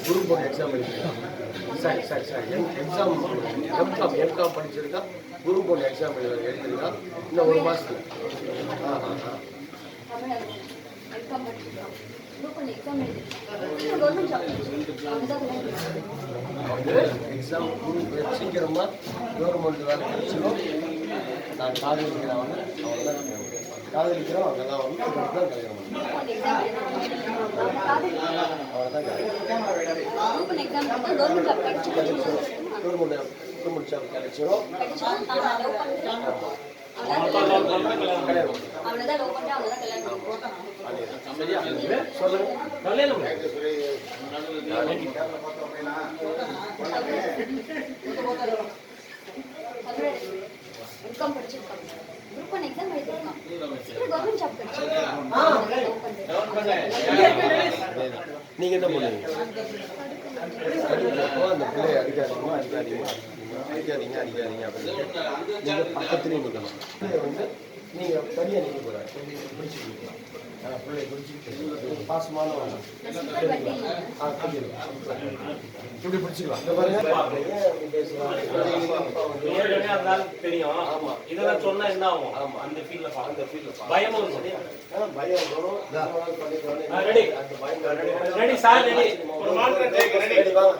குரு board exam M Com படிச்சிருக்கா குரு board exam எழுதிருக்கா இன்னும் ஒரு மாசத்துல எக்ஸாம் சீக்கிரமா கவர்மெண்ட் வேலை கிடைச்சிடும். நான் காதலிக்கிறேன் அவங்கதான் காதலிக்கிறோம் அவங்கெல்லாம் வந்து தான் கல்யாணம் கவர்மெண்ட் ஜாப் கிடைச்சிடும். நீங்க என்ன பண்ணுவீங்க? அந்த பிள்ளைய அடிக்காதீங்க அப்படின்னு நீங்க பக்கத்துலேயும் நிற்கணும். பிள்ளைய வந்து நீங்க தனியாக நிற்க கூடாது, பிடிச்சிருக்கீங்க. பிள்ளைய பிடிச்சிக்கிட்டு பாசமான இப்படி பிடிச்சிக்கலாம். இந்த பாருங்க தெரியும். ஆமா, இதெல்லாம் சொன்னா என்ன ஆகும்? ஆமா, அந்த ஃபீல்ட்ல பயம் வரும். சரியா? பயம் வரும். Ready sir, ready. ஒரு மாற்றம் ரெடி வாங்க.